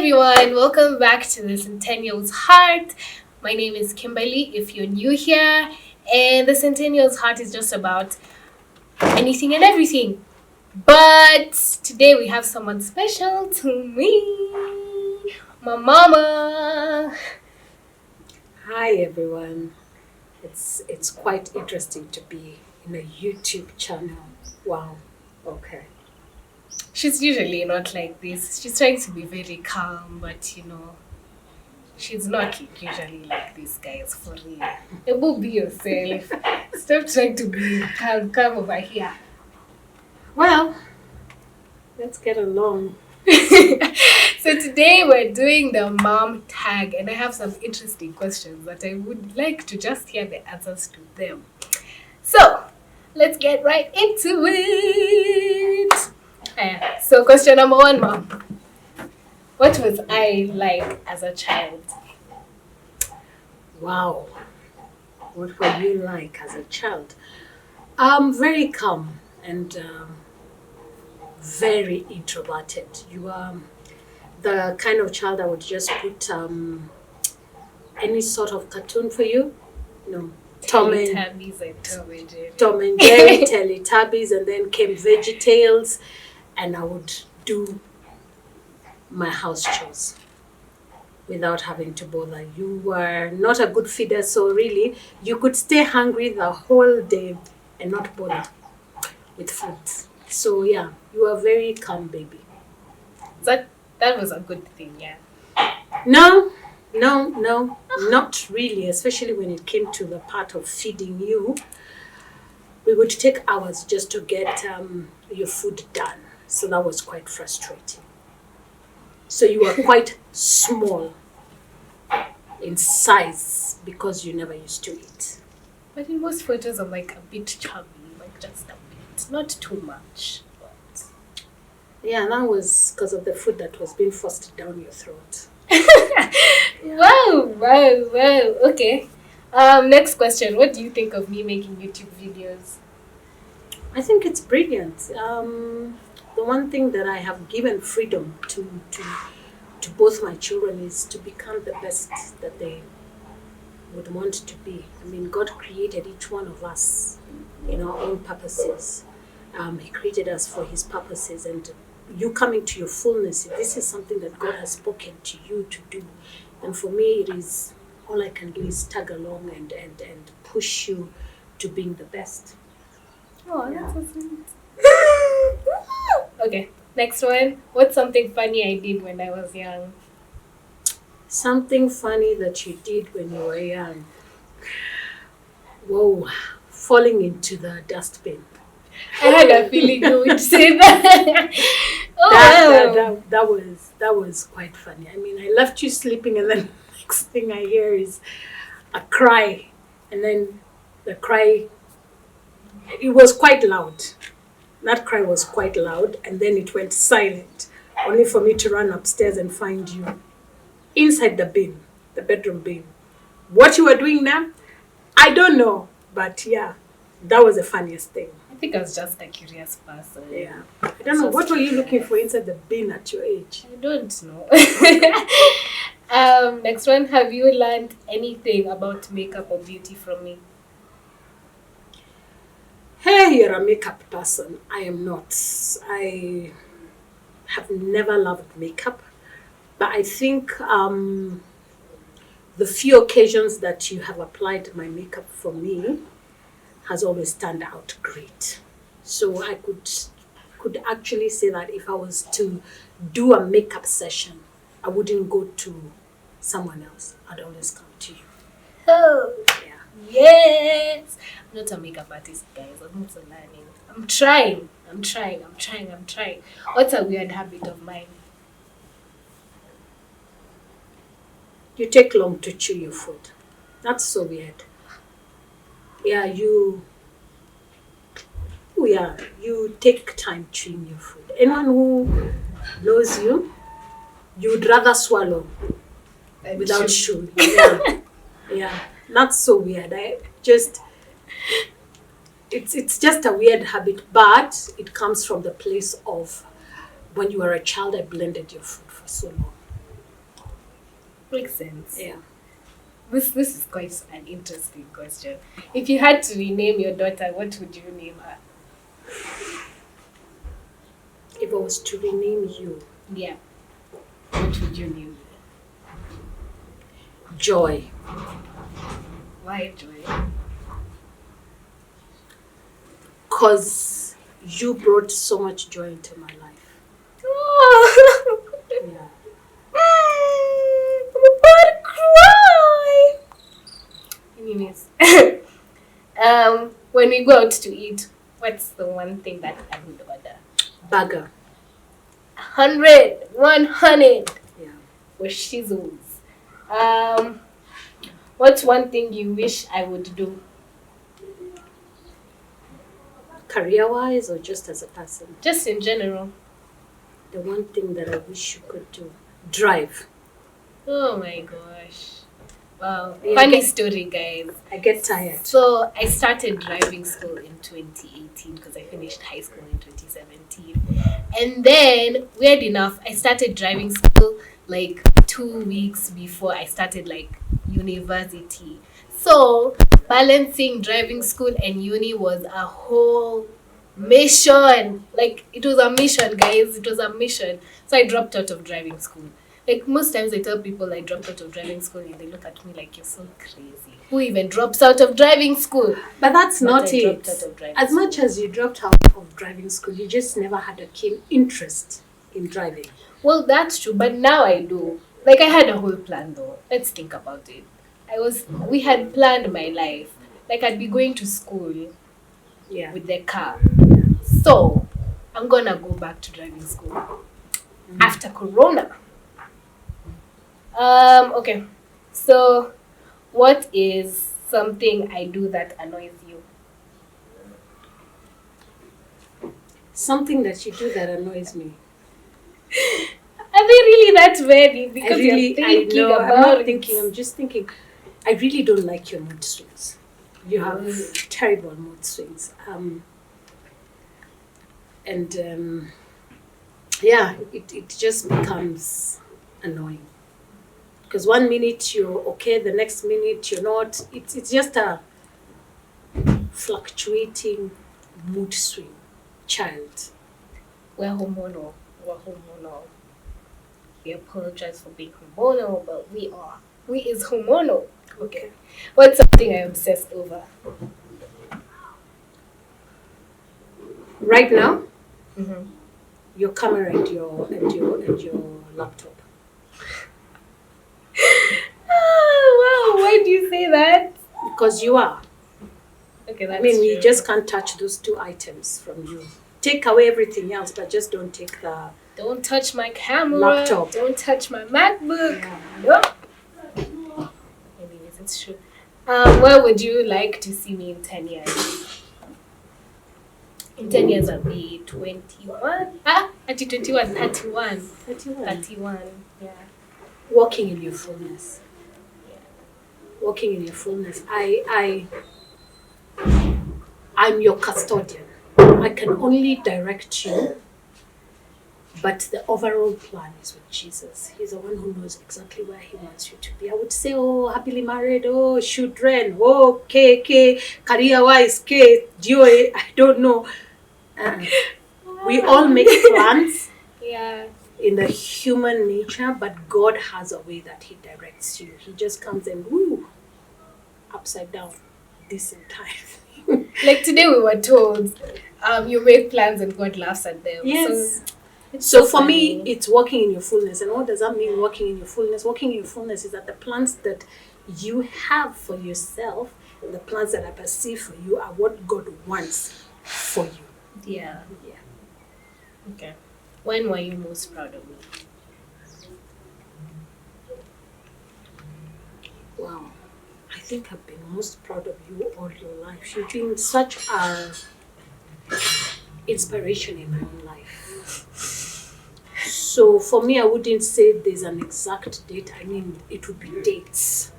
everyone, welcome back to the Centennials Heart. My name is Kimberly if you're new here, and the Centennials Heart is just about anything and everything. But today we have someone special to me, my mama. Hi everyone. It's quite interesting to be in a YouTube channel. Wow. Okay. She's usually not like this. She's trying to be very calm, but she's not usually like this, guys, for real. Able be yourself. Stop trying to be calm. Come over here. Well, let's get along. So today we're doing the mom tag, and I have some interesting questions that I would like to just hear the answers to them. So let's get right into it. So question number one, mom. What was I like as a child? Wow. What were you like as a child? Very calm and very introverted. You are the kind of child I would just put any sort of cartoon for you. No. Teletubbies and Tom and Jerry. Tom and Jerry, Teletubbies, and then came VeggieTales, and I would do my house chores without having to bother. You were not a good feeder, so really you could stay hungry the whole day and not bother with food. So yeah, you are very calm, baby. That was a good thing, yeah. No, not really, especially when it came to the part of feeding you. We would take hours just to get your food done. So that was quite frustrating. So you were quite small in size because you never used to eat. But in most photos I'm like a bit chubby, like just a bit. Not too much. But Yeah, that was because of the food that was being forced down your throat. wow. Okay. Next question. What do you think of me making YouTube videos? I think it's brilliant. The one thing that I have given freedom to both my children is to become the best that they would want to be. I mean, God created each one of us in our own purposes. He created us for His purposes, and you coming to your fullness, this is something that God has spoken to you to do. And for me, it is all I can do is tag along and push you to being the best. Oh, that's so sweet. Okay, next one. What's something funny I did when I was young? Something funny that you did when you were young. Whoa, falling into the dustbin. I had a feeling you would say that. That was quite funny. I mean, I left you sleeping, and then the next thing I hear is a cry, and then the cry. It was quite loud. That cry was quite loud, and then it went silent, only for me to run upstairs and find you inside the bin, the bedroom bin. What you were doing now, I don't know, but yeah, that was the funniest thing. I think I was just a curious person. Yeah. I don't know, what were you looking for inside the bin at your age? I don't know. Next one. Have you learned anything about makeup or beauty from me? Hey, you're a makeup person. I am not. I have never loved makeup, but I think the few occasions that you have applied my makeup for me has always turned out great. So I could actually say that if I was to do a makeup session, I wouldn't go to someone else. I'd always come to you. Oh, Yeah. yes. I'm not a makeup artist, guys. I'm also learning. I'm trying. What's a weird habit of mine? You take long to chew your food. That's so weird. Yeah, you take time chewing your food. Anyone who knows you, you'd rather swallow And without chew. chewing. Yeah. Yeah. That's so weird. It's just a weird habit, but it comes from the place of when you were a child I blended your food for so long. Makes sense. Yeah. This is quite an interesting question. If you had to rename your daughter, what would you name her? If I was to rename you, Yeah. What would you name Joy. her? Why Joy? Because you brought so much joy into my life. Oh. Yeah. I'm about to cry. Anyways, when we go out to eat, what's the one thing that I would order? Burger. 100, 100 Yeah. for shizzles. What's one thing you wish I would do? Career-wise or just as a person? Just in general. The one thing that I wish you could do. Drive. Oh my gosh. Wow. Yeah, Funny story, guys. I get tired. So I started driving school in 2018 because I finished high school in 2017. And then, weird enough, I started driving school like 2 weeks before I started like university. So balancing driving school and uni was a whole mission. Like it was a mission, guys. It was a mission. So I dropped out of driving school. Like most times I tell people I dropped out of driving school and they look at me like you're so crazy. Who even drops out of driving school? But that's But not I it. dropped out of driving As school. much as you dropped out of driving school, you just never had a keen interest in driving. Well, that's true, but now I do. Like I had a whole plan though. Let's think about it. We had planned my life. Like I'd be going to school Yeah. with the car. So I'm gonna go back to driving school after Corona. Okay. So what is something I do that annoys you? Something that you do that annoys me. Are they really that many? Because you're I thinking know. about I'm not it. thinking. I'm just thinking. I really don't like your mood swings. You have terrible mood swings. Yeah, it just becomes annoying. Because 1 minute you're okay, the next minute you're not. It's just a fluctuating mood swing child. We're hormonal. We're hormonal. We apologize for being hormonal, but we are. We is hormonal. Okay. What's something I obsess over? Right now, Mm-hmm. your camera and your laptop. Oh, wow. Why do you say that? Because you are. Okay, that's I mean, true. you just can't touch those two items from you. Take away everything else, but just don't take the Don't touch my camera. Laptop. Don't touch my MacBook. Yeah. Nope. Anyways, it's true. Where would you like to see me in 10 years? In 10 years, I'll be 21. Actually 21, 31. 31, yeah. Walking in your fullness. Yeah. Walking in your fullness. I'm your custodian. I can only direct you, but the overall plan is with Jesus. He's the one who knows exactly where he wants you to be. I would say, oh, happily married, oh, children, oh, K, career-wise, K, joy, I don't know. We all make plans Yeah. in the human nature, but God has a way that he directs you. He just comes and woo, upside down, decent time. Like today we were told, you make plans and God laughs at them. Yes. So, it's So for me, funny. it's walking in your fullness. And what does that mean, walking in your fullness? Walking in your fullness is that the plans that you have for yourself, the plans that I perceive for you are what God wants for you. Yeah. Yeah. Okay. When were you most proud of me? Wow. I think I've been most proud of you all your life. You've been such a inspiration in my own life. So for me, I wouldn't say there's an exact date. I mean, it would be dates.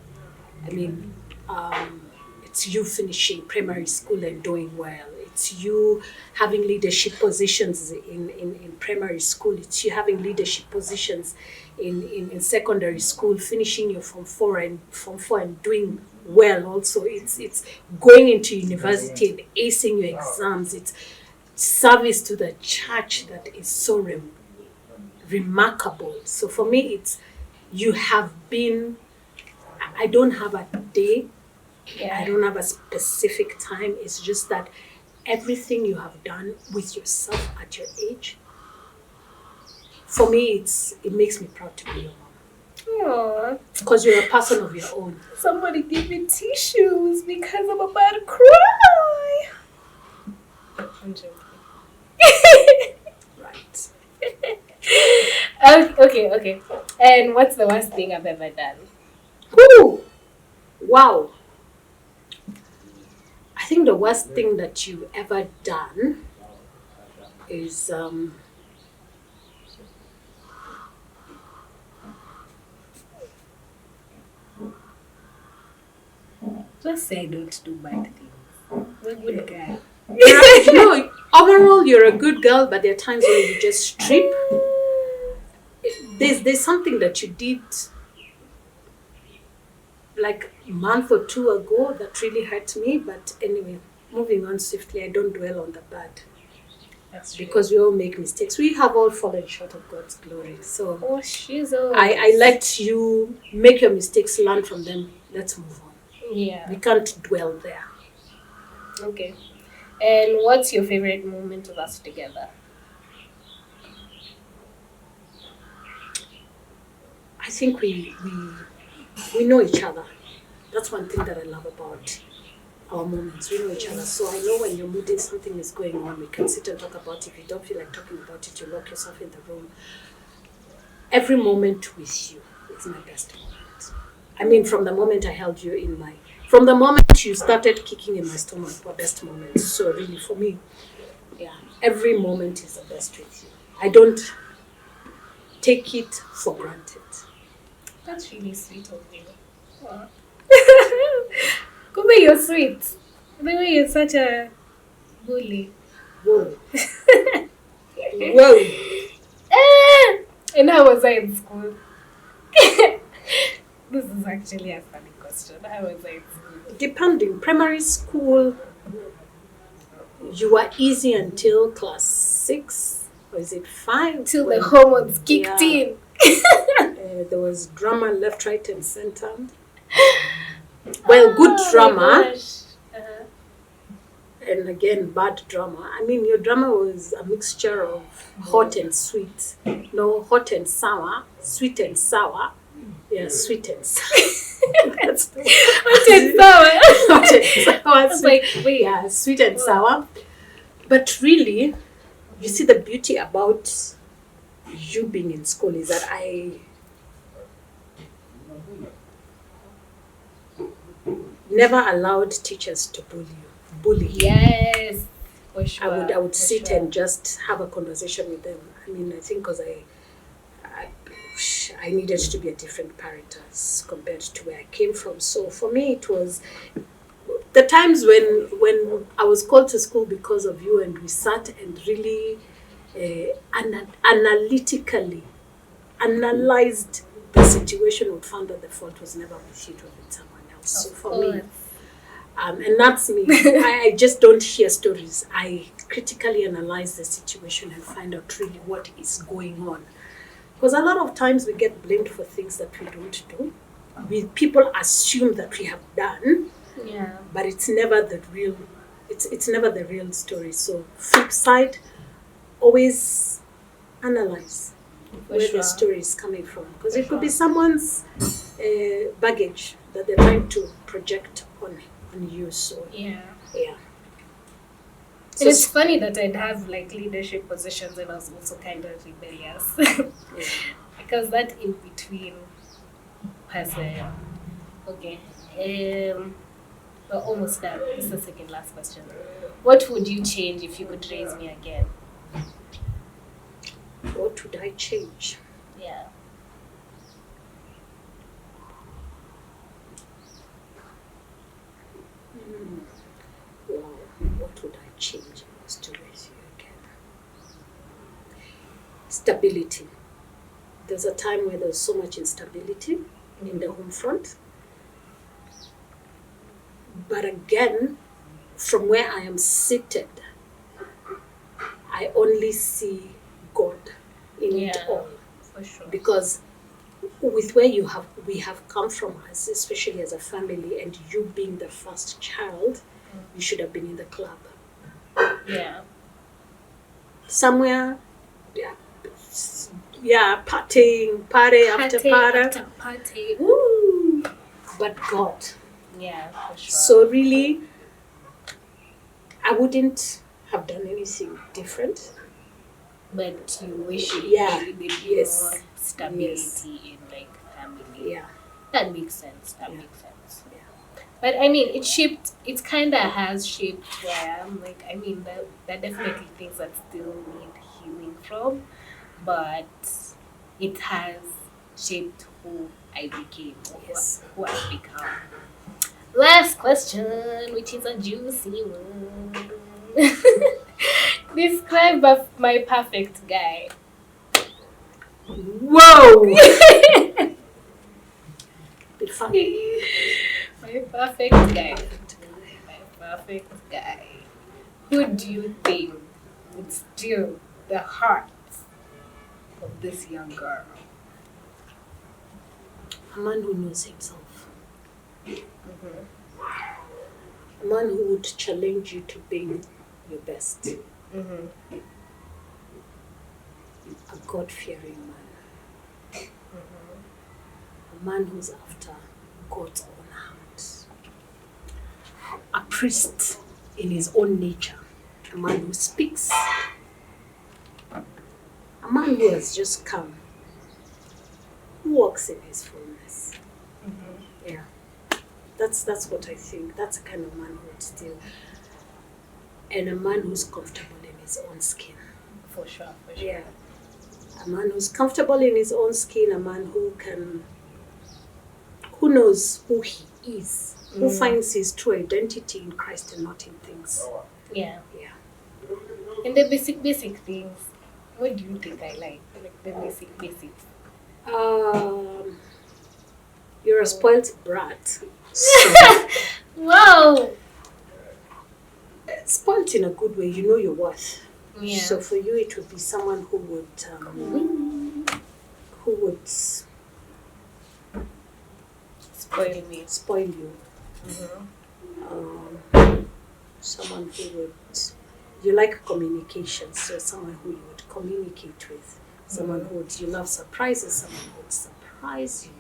I mean, it's you finishing primary school and doing well. It's you having leadership positions in primary school. It's you having leadership positions in secondary school, finishing your form four and doing well also. It's going into university and acing your exams. It's service to the church that is so remarkable. So for me, it's you have been. I don't have a day. I don't have a specific time. It's just that everything you have done with yourself at your age, for me, it makes me proud to be your mom. Aww. Because you're a person of your own. Somebody give me tissues because I'm about to cry. I'm joking. Right. Okay. And what's the worst thing I've ever done? Ooh, wow. I think the worst thing that you've ever done is Just say I don't do bad things. I'm a good guy. Overall you're a good girl, but there are times when you just trip. There's something that you did like a month or two ago that really hurt me, but anyway, moving on swiftly. I don't dwell on the bad. That's true. Because we all make mistakes. We have all fallen short of God's glory. So I let you make your mistakes, learn from them. Let's move on. Yeah. We can't dwell there. Okay. And what's your favorite moment of us together? I think we know each other. That's one thing that I love about our moments. We know each other. So I know when you're moody, something is going on. We can sit and talk about it. If you don't feel like talking about it, you lock yourself in the room. Every moment with you is my best moment. I mean, from the moment I held you from the moment you started kicking in my stomach, were best moments. So really, for me, every moment is the best with you. I don't take it for granted. That's really sweet of you. Wow. Kumbe, you're sweet. The way you're such a bully. Whoa. Whoa. And how was I in school? This is actually a funny question. How was I in school? Depending. Primary school, you were easy until class 6, or is it 5? Till the hormones kicked in. There was drama left, right, and center. Well, good drama. Uh-huh. And again, bad drama. I mean, your drama was a mixture of hot and sweet. No, hot and sour, sweet and sour. Yeah, sweet and sour. That's the Hot and sour. hot and sour. I was like, wait. Yeah, sweet and sour. But really, you see, the beauty about you being in school is that I never allowed teachers to bully. Yes, for sure. I would sit and just have a conversation with them. I mean, I think because I needed to be a different parent as compared to where I came from. So for me, it was the times when I was called to school because of you, and we sat and really analytically analyzed the situation, we found that the fault was never with you, it was with someone else. So for me, and that's me. I just don't hear stories. I critically analyze the situation and find out really what is going on. Because a lot of times we get blamed for things that we don't do. People assume that we have done, but it's never the real. It's never the real story. So flip side, always analyze where the story is coming from, because it could be someone's baggage that they're trying to project on you. So And it's funny that I'd have like leadership positions and I was also kind of rebellious. Because that in between person. Okay. We're almost done. This is the second last question. What would you change if you could raise me again? What would I change? Yeah. Wow. What would I change if I was to raise you again? Stability. There's a time where there's so much instability in the home front. But again, from where I am seated, I only see God in it all. For sure. Because with where we have come from, us, especially as a family, and you being the first child, you should have been in the club. Yeah. Somewhere, partying, party after party. Woo! But God. Yeah, for sure. So really, I wouldn't have done anything different. But you wish it Yeah. a little bit Yes. more stability in like family. Yeah. That makes sense. That Yeah. makes sense. Yeah. But I mean, it kind of has shaped where I am. Like, I mean, that definitely things that still need healing from, but it has shaped who I became, or Yes. who I've become. Last question, which is a juicy one. Describe my perfect guy. Whoa! Bit funny. My perfect guy. My perfect guy. Who do you think would steal the heart of this young girl? A man who knows himself. Mm-hmm. A man who would challenge you to be your best. Mm-hmm. A God-fearing man. Mm-hmm. A man who's after God's own heart. A priest in his own nature. A man who speaks. A man who has just come. Who walks in his fullness. Mm-hmm. Yeah. That's what I think. That's the kind of man who would steal. And a man who's comfortable in his own skin. For sure, for sure. Yeah. A man who's comfortable in his own skin, a man who knows who he is, who finds his true identity in Christ and not in things. Yeah. Yeah. And the basic things. What do you think I like? Like the basics. You're a spoiled brat. So, Wow. spoiled in a good way, you know your worth. Yeah. So for you, it would be someone who would spoil me. you. Mm-hmm. Someone who would, you like communication, so someone who you would communicate with, someone who would, you love surprises, someone who would surprise you.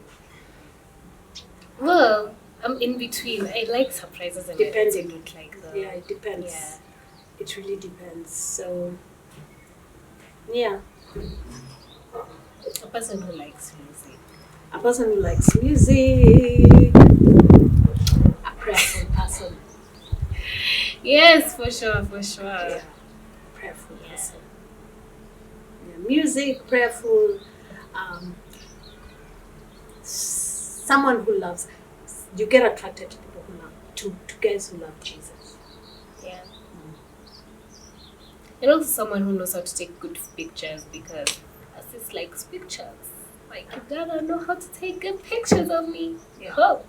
Well, I'm in between. I like surprises and Depending. I don't like them. Yeah, it depends. Yeah. It really depends. So, yeah. A person who likes music. A person who likes music. A prayerful person. Yes, for sure, for sure. Yeah. Prayerful person. Yeah. Music, prayerful. Someone who loves. You get attracted to people who love, to guys who love Jesus. Yeah. And also someone who knows how to take good pictures, because Sis likes pictures. Like, you gotta know how to take good pictures of me. Yeah. Oh.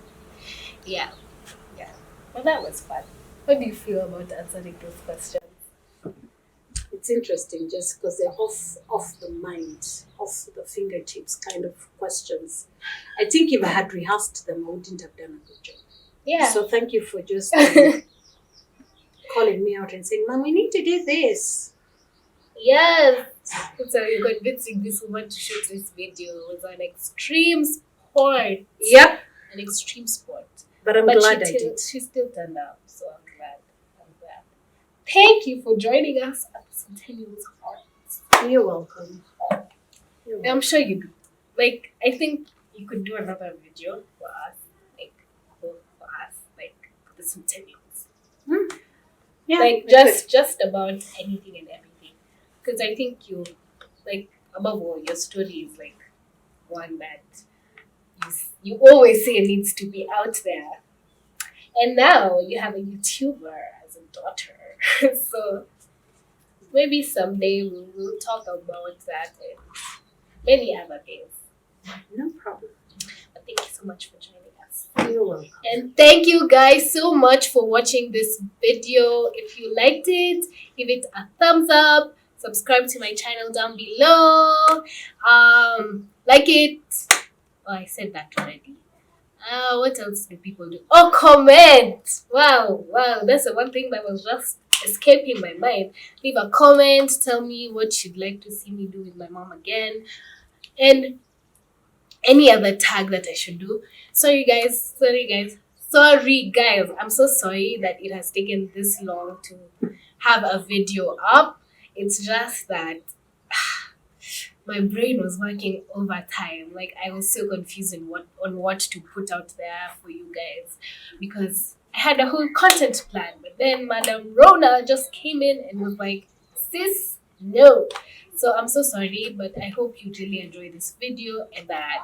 Yeah. Yeah. Well, that was fun. What do you feel about answering those questions? It's interesting just because they're off the mind, off the fingertips kind of questions. I think if I had rehearsed them, I wouldn't have done a good job. Yeah. So thank you for just calling me out and saying, Mom, we need to do this. Yes. So you're convincing this woman to shoot this video was an extreme sport. Yep. An extreme sport. But I'm glad I did. She still turned up, so I'm glad. Thank you for joining us at the Centennials Hearts. You're welcome. I'm sure you do. Like, I think you could do another video for us, for the Centennials. Yeah. Like, just about anything and everything. Because I think you, like, above all, your story is like one that you always say needs to be out there. And now you have a YouTuber as a daughter. So maybe someday we will talk about that and many other things. No problem. But thank you so much for joining us. You're welcome. And thank you guys so much for watching this video. If you liked it, give it a thumbs up. Subscribe to my channel down below. Like it. Oh, I said that already. What else do people do? Oh, comment! Wow. That's the one thing that was just escaping my mind. Leave a comment. Tell me what you'd like to see me do with my mom again. And any other tag that I should do. Sorry guys. I'm so sorry that it has taken this long to have a video up. It's just that my brain was working overtime. Like I was so confused on what to put out there for you guys because I had a whole content plan, but then Madam Rona just came in and was like, "Sis, no." So I'm so sorry, but I hope you really enjoyed this video and that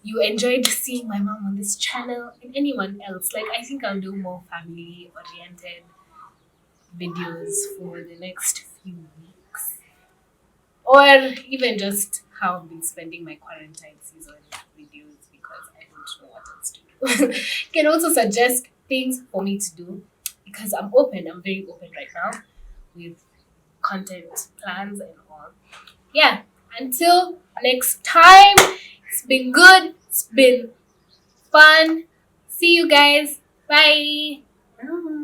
you enjoyed seeing my mom on this channel and anyone else. Like I think I'll do more family oriented videos for the next few weeks. Or even just how I've been spending my quarantine season videos because I don't know what else to do. You can also suggest things for me to do because I'm open. I'm very open right now with content plans and all. Yeah, until next time, it's been good. It's been fun. See you guys. Bye. Bye.